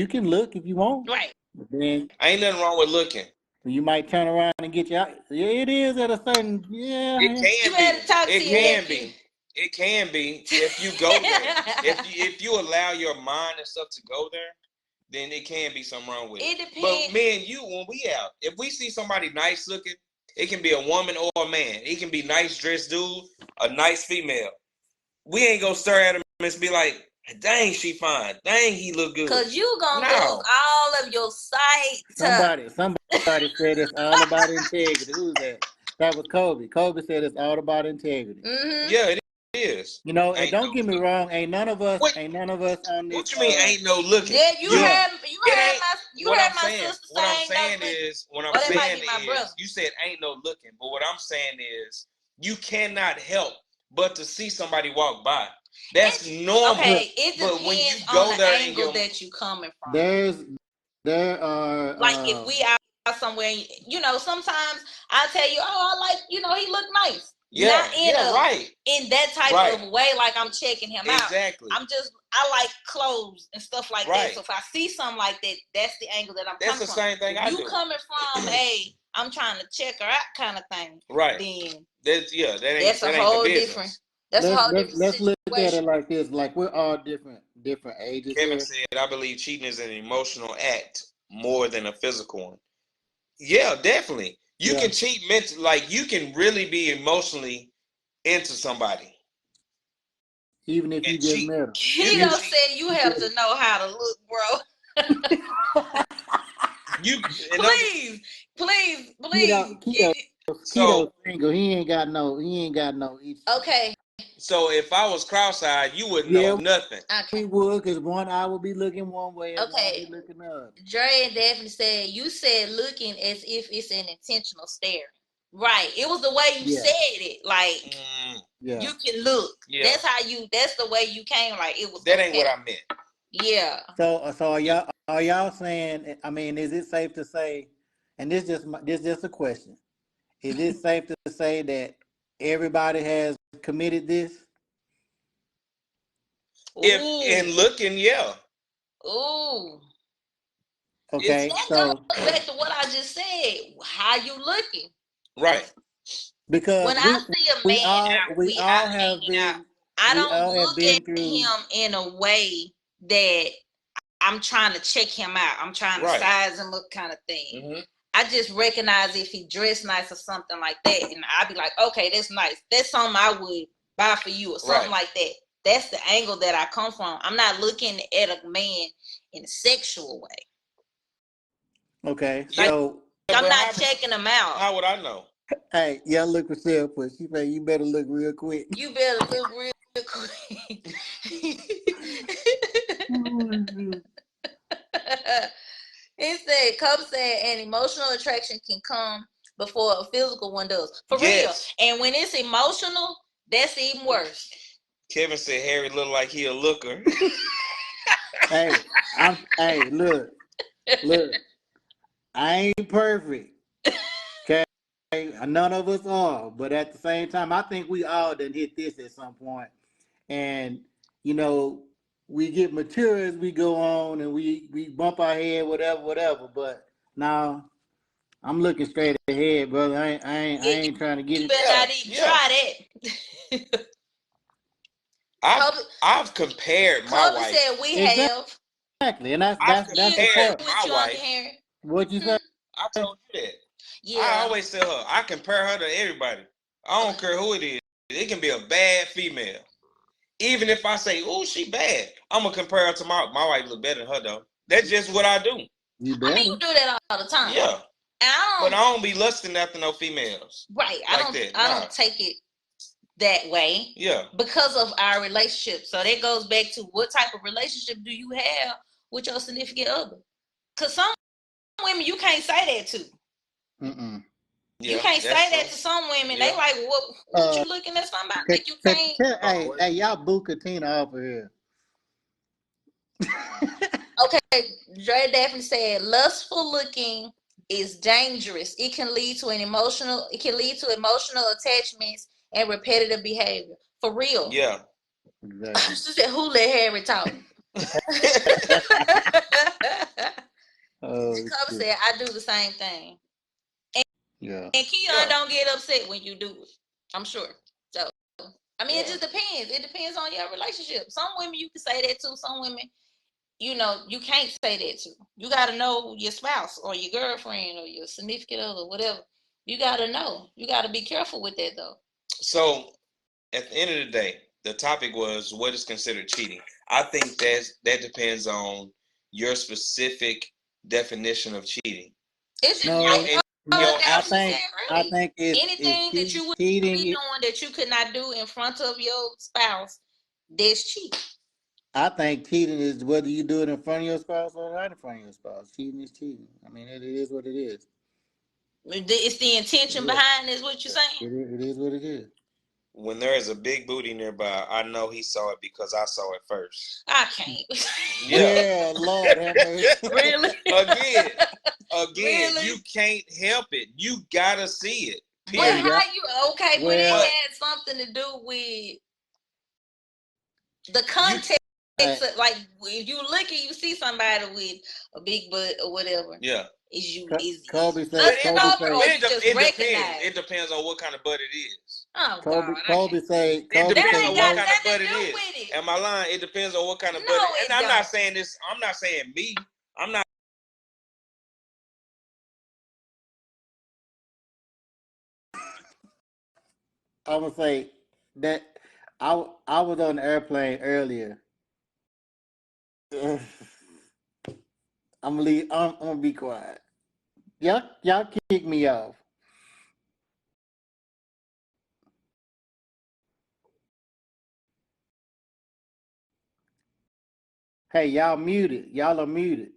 can look if you want, Right. but then Ain't nothing wrong with looking. you might turn around and get you out. Yeah, it is at a certain It can You be. better talk to It your can nephew. be. It can be if you go there. If you allow your mind and stuff to go there, then it can be something wrong with it. It But depends. me and you, when we out, if we see somebody nice looking, it can be a woman or a man. It can be nice dressed dude, a nice female. We ain't gonna stare at him and be like, dang, she fine. Dang, he look good. Cause you gonna No. lose all of your sight. Somebody said it's all about integrity. Who's that? That was Kobe. Kobe said it's all about integrity. Mm-hmm. Yeah, it is. You know, and Ain't don't no get me looking. wrong, ain't none of us on this What you mean ain't no looking? Yeah, you Yeah. had What I'm my saying, sister saying what I'm that saying might be my brother. is, you said ain't no looking, but what I'm saying is, you cannot help but to see somebody walk by. That's normal. Okay, it But when you depends go on the there angle that you coming from. there are Like if we out somewhere, you know, sometimes I tell you, oh, I like, you know, he look nice. Yeah, Not right. in that type of way, like I'm checking him out. Exactly. I like clothes and stuff like Right. that. So if I see something like that, that's the angle that I'm coming from. That's the same thing I do. You coming from, hey, I'm trying to check her out kind of thing. Right. Then that's a whole different. That's a whole different let's situation. look at it like this. Like we're all different ages Kevin here. said, I believe cheating is an emotional act more than a physical one. Yeah, definitely. You can cheat mentally, like you can really be emotionally into somebody. Even if you just met them. He don't say you have to know how to look, bro. Please. Keto single. He ain't got no issue. Okay. So if I was cross-eyed, you wouldn't know nothing. We would, because one eye would be looking one way and one Okay. be looking the other. Dre and Daphne said, you said looking as if it's an intentional stare. Right. It was the way you said it. Like, you can look. Yeah. That's the way you came. Like, it was. That ain't what I meant. Yeah. So are y'all saying, I mean, is it safe to say, and this just a question, is it safe to say that everybody has committed this? If in looking, yeah. Ooh. Okay. That goes back to what I just said. How you looking? Right. Because when I see a man we all have been. I don't look at him in a way that I'm trying to check him out. I'm trying to size him up kind of thing. Mm-hmm. I just recognize if he dressed nice or something like that. And I'd be like, okay, that's nice. That's something I would buy for you or something like that. That's the angle that I come from. I'm not looking at a man in a sexual way. Okay. Like, So I'm not checking him out. How would I know? Hey, y'all look for self push. She said you better look real quick. You better look real quick. Instead, Cub said an emotional attraction can come before a physical one does. For Yes. real. And when it's emotional, that's even worse. Kevin said Harry look like he a looker. Hey, look. I ain't perfect. Okay, none of us are, but at the same time, I think we all done hit this at some point. And you know, we get mature as we go on, and we bump our head, whatever. But now I'm looking straight ahead, brother. I ain't trying to get You it. better not even try that. I've compared my Kobe wife. said we have. Exactly, and that's I've the part. compared my wife. Harry. What you say? I told you that. Yeah. I always tell her I compare her to everybody. I don't care who it is. It can be a bad female. Even if I say, "Oh, she bad," I'm gonna compare her to my wife. Look better than her though. That's just what I do. You better. I mean, you do that all the time. Yeah. But I don't be lusting after no females. Right. I don't take it that way. Yeah. Because of our relationship. So that goes back to what type of relationship do you have with your significant other? Because some women you can't say that to. Mm-mm. Yeah, you can't say that to some women. They like, what you looking at somebody that you can't. Hey, y'all boo Katina over here. Okay, Dre Daphne said, lustful looking is dangerous. It can lead to emotional attachments and repetitive behavior. For real. Yeah. Exactly. She said, who let Harry talk? Cub said, I do the same thing. And Keon don't get upset when you do it. I'm sure. So, I mean, it just depends. It depends on your relationship. Some women you can say that to. Some women, you can't say that to. You got to know your spouse or your girlfriend or your significant other, whatever. You got to know. You got to be careful with that, though. So, at the end of the day, the topic was what is considered cheating. I think that depends on your specific definition of cheating. I think anything that you would be doing that you could not do in front of your spouse, that's cheating. I think cheating is whether you do it in front of your spouse or right in front of your spouse. Cheating is cheating. I mean, it is what it is. It's the intention behind is what you're saying? It is what it is. When there is a big booty nearby, I know he saw it because I saw it first. I can't. Yeah, Lord have mercy. Really? Again, really? you can't help it. You gotta see it. Period. But how you but it had something to do with the context. Like if you look and you see somebody with a big butt or whatever. Yeah. Kobe said, it depends on what kind of butt it is. Oh, Kobe say, it depends on what kind of butt it is. Am I lying? It depends on what kind of butt it is. And I'm not saying this, I'm not saying me. I'm not. I would say that I was on the airplane earlier. I'm gonna be quiet. Y'all kick me off. Hey, y'all muted. Y'all are muted.